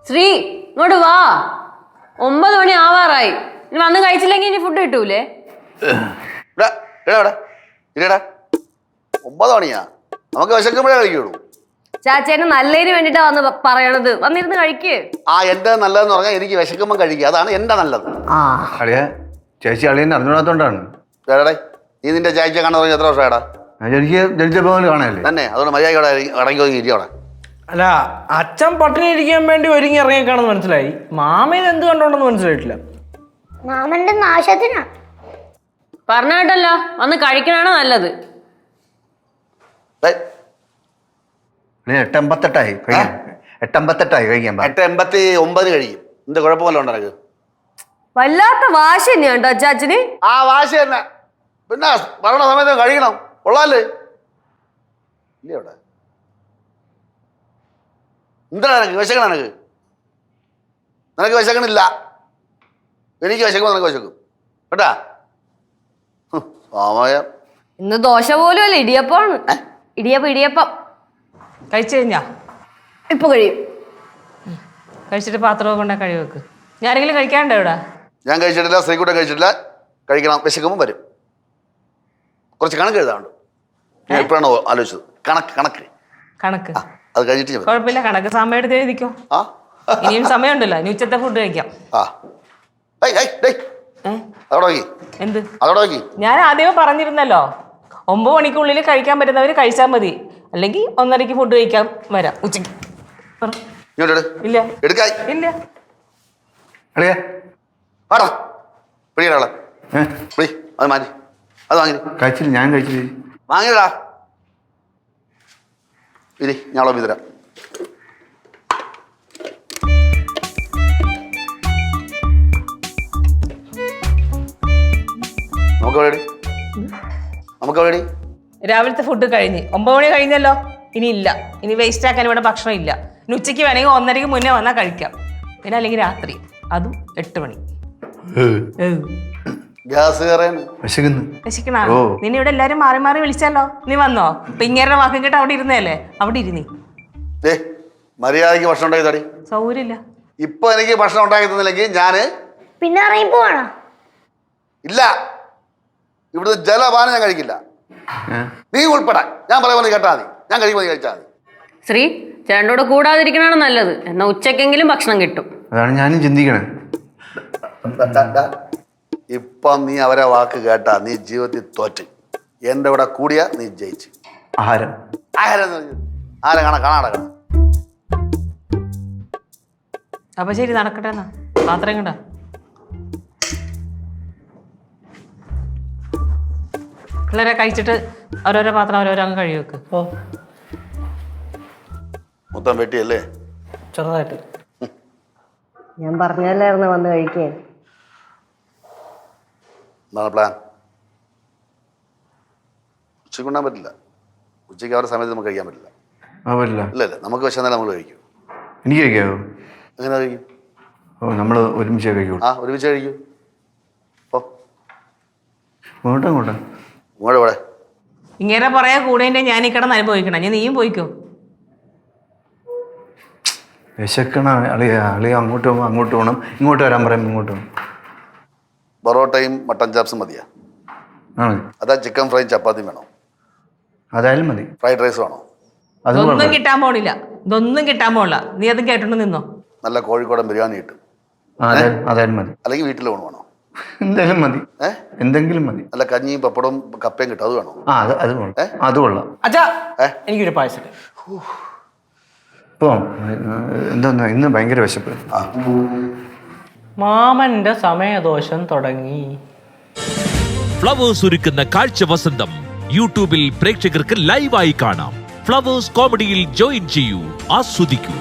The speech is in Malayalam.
ശ്രീ ഇങ്ങോട്ട് വാ. 9 മണി ആവാറായി. ഇനി വന്ന് കഴിച്ചില്ലെങ്കിൽ ഇനി ഫുഡ് കിട്ടൂലേ? 9 മണിയാ. നമുക്ക് വിശക്കുമ്പോഴേ കഴിക്കുള്ളൂ. ചാച്ചേന് നല്ലതിന് വേണ്ടിട്ടാ വന്ന് പറയണത്. വന്നിരുന്ന് കഴിക്ക്. എന്റെ നല്ലതെന്ന് പറഞ്ഞാൽ എനിക്ക് വിശക്കുമ്പോൾ കഴിക്കുക. അതാണ് എന്റെ നല്ലത്. ചേച്ചി അളിയനെ അറിഞ്ഞൂടാത്തോണ്ടാണ്. നീ നിന്റെ ചേച്ചിയെ കാണാൻ തുടങ്ങി എത്ര വർഷമായിടാ? എനിക്ക് ജനിച്ചപ്പോ കാണാനല്ലേ തന്നെ. അതുകൊണ്ട് മര്യാദ അടങ്ങി ഒതുങ്ങി ഇരിക്കവിടെ. അല്ല, അച്ഛൻ പട്ടിണി ഇരിക്കാൻ വേണ്ടി ഒരുങ്ങി ഇറങ്ങിയേക്കാണെന്ന് മനസ്സിലായി. മാമയിൽ എന്ത് കണ്ടോണ്ടെന്ന് മനസ്സിലായിട്ടില്ല. മാമന്റെ നാശത്തിനാ പറഞ്ഞ കേട്ടല്ലോ. വന്ന് കഴിക്കണാണ് നല്ലത്. 8:58 കഴിക്കാം. 8:58 കഴിക്കാൻ. 8:89 കഴിയും. എന്ത് കുഴപ്പമല്ല ഉണ്ടോ നിനക്ക്? വല്ലാത്ത വാശി തന്നെയാ കേട്ടോ അച്ചാച്ചന്. വാശി തന്നെ. പിന്നെ പറയണ സമയത്ത് കഴിക്കണം. കൊള്ളാല്ലേ? ഇല്ല അവിടെ എന്താ നിനക്ക് വിശക്കണം? നിനക്ക് വിശക്കണില്ല. എനിക്ക് വിശക്കുമ്പോ നിനക്ക് വിശക്കും കേട്ടാ. സമയം ഇന്ന് ദോശ പോലും അല്ല, ഇടിയപ്പമാണ്. ഇടിയപ്പം കഴിച്ചു കഴിഞ്ഞാ? ഇപ്പൊ കഴിയും. കഴിച്ചിട്ട് പാത്രമൊക്കെ കൊണ്ടാ കഴിവ് വെക്ക്. ഞാനെങ്കിലും കഴിക്കാണ്ടോ ഇവിടെ? ഞാൻ കഴിച്ചിട്ടില്ല, ശ്രീകുട്ടൻ കഴിച്ചിട്ടില്ല. കഴിക്കണം. വിശക്കുമ്പോൾ വരും. കുറച്ച് കണക്ക് എഴുതാറുണ്ട്. ഞാൻ എപ്പോഴാണോ ആലോചിച്ചത്? കണക്ക് അത് കഴിഞ്ഞിട്ട് കുഴപ്പമില്ല. കണക്ക് സമയം എടുത്ത് എഴുതിക്കോ. ഇനിയും സമയമുണ്ടല്ലോ. ഇനി ഉച്ചത്തെ ഫുഡ് കഴിക്കാം. എന്ത്? ഞാൻ ആദ്യമേ പറഞ്ഞിരുന്നല്ലോ, 9 മണിക്കുള്ളിൽ കഴിക്കാൻ പറ്റുന്നവർ കഴിച്ചാൽ മതി. അല്ലെങ്കിൽ 1:30 ഫുഡ് കഴിക്കാൻ വരാം ഉച്ചയ്ക്ക്. ഇല്ല ഇല്ല. കഴിച്ചില്ല. ഞാൻ കഴിച്ചില്ല. വാങ്ങിയടാ. ഇനി ഞാളോ തരാം. നമുക്ക് രാവിലത്തെ ഫുഡ് കഴിഞ്ഞ് 9 മണി കഴിഞ്ഞല്ലോ. ഇനി ഇല്ല. ഇനി വേസ്റ്റ് ആക്കാൻ ഇവിടെ ഭക്ഷണം ഇല്ല. ഇനി ഉച്ചയ്ക്ക് വേണമെങ്കിൽ 1:30 മുന്നേ വന്നാൽ കഴിക്കാം. പിന്നെ അല്ലെങ്കിൽ രാത്രി, അതും 8 മണി. നിന്നെ ഇവിടെ എല്ലാരും മാറി മാറി വിളിച്ചല്ലോ. നീ വന്നോ? പിങ്ങേരുടെ വാക്കും കേട്ട് അവിടെ ഇരുന്നല്ലേ. അവിടെ ഇരുന്നീ. മര്യാദക്ക് ഭക്ഷണം ഉണ്ടാക്കി തടി. സൗകര്യമില്ല. ഇപ്പൊ എനിക്ക് ഭക്ഷണം ഉണ്ടാക്കി തന്നില്ലെങ്കിൽ ഞാന് പിന്നെ ഇറങ്ങി പോവാണോ? ഇല്ല. ഇവിടുത്തെ ജലപാനം ഞാൻ കഴിക്കില്ല. നീ ഉൾപ്പെടാൻ ഞാൻ പറയുമ്പോൾ കേട്ടാ മതി. ഞാൻ കഴിക്കുമ്പോൾ കഴിച്ചാൽ മതി. ശ്രീ ചേട്ടനോട് കൂടാതിരിക്കണാണ് നല്ലത്. എന്നാ ഉച്ചക്കെങ്കിലും ഭക്ഷണം കിട്ടും. അതാണ് ഞാനും ചിന്തിക്കണേ. ഇപ്പം നീ അവരെ വാക്ക് കേട്ടാ നീ ജീവിതത്തിൽ തോറ്റ്. എന്റെ ഇവിടെ കൂടിയ നീ ജയിച്ചു. ആഹാരം കാണാട. അപ്പൊ ശരി, നടക്കട്ടെ. എന്നാ പാത്രം കണ്ട പിള്ളേരെ കഴിച്ചിട്ട് ഓരോരോ പാത്രം ഓരോരോ അങ്ങ് കഴുകി വെക്ക്. മൊത്തം വെട്ടിയല്ലേ? ചെറുതായിട്ട്. ഞാൻ പറഞ്ഞല്ലായിരുന്നു വന്ന് കഴിക്കാൻ. എന്താണ് പ്ലാൻ? ഉച്ചയ്ക്ക് കൊണ്ടാൻ പറ്റില്ല. ഉച്ചയ്ക്ക് അവരുടെ സമയത്ത് നമുക്ക് കഴിക്കാൻ പറ്റില്ല. ഇല്ല. നമുക്ക് വിശന്നാലും നമ്മൾ കഴിക്കും. എനിക്ക് കഴിക്കാമോ? എങ്ങനെ കഴിക്കും? നമ്മൾ ഒരുമിച്ച് കഴിക്കൂ. ഒരുമിച്ച് കഴിക്കൂ. ഇങ്ങനെ പറയാ കൂടെ ഞാൻ ഈ കിടന്ന് അനുഭവിക്കണം. ഞാൻ നീയും പോയിക്കോ. വിശക്കണ അളിയ അങ്ങോട്ട് പോകണം. ഇങ്ങോട്ട് വരാൻ പറയുമ്പോൾ ഇങ്ങോട്ട് പോകണം. പൊറോട്ടയും മട്ടൻ ചാപ്സും മതിയാ? അതാ ചിക്കൻ ഫ്രൈയും ചപ്പാത്തിയും വേണോ? അതായാലും മതി. ഫ്രൈഡ് റൈസ് വേണോ? അതൊന്നും കിട്ടാൻ പോണില്ല. ഇതൊന്നും കിട്ടാൻ പോണില്ല. നീ അതും കേട്ടോണ്ട് നിന്നോ. നല്ല കോഴിക്കോടൻ ബിരിയാണി കിട്ടും. അതായാലും മതി. അല്ലെങ്കിൽ വീട്ടിൽ ഊണ് വേണോ? എന്തെങ്കിലും മതി. എന്തെങ്കിലും മതി. അല്ല കഞ്ഞിയും പപ്പടവും കപ്പയും കിട്ടും. അത് വേണോ? അത് കൊള്ളാം. അച്ഛാ, എനിക്കൊരു പായസം. ഇപ്പം എന്തോന്നാ ഇന്ന് ഭയങ്കര വിശപ്പ്. മാമന്റെ സമയദോഷം തുടങ്ങി. ഫ്ലവേഴ്സ് ഒരുക്കുന്ന കാഴ്ച വസന്തം യൂട്യൂബിൽ പ്രേക്ഷകർക്ക് ലൈവായി കാണാം. ഫ്ലവേഴ്സ് കോമഡിയിൽ ജോയിൻ ചെയ്യൂ, ആസ്വദിക്കൂ.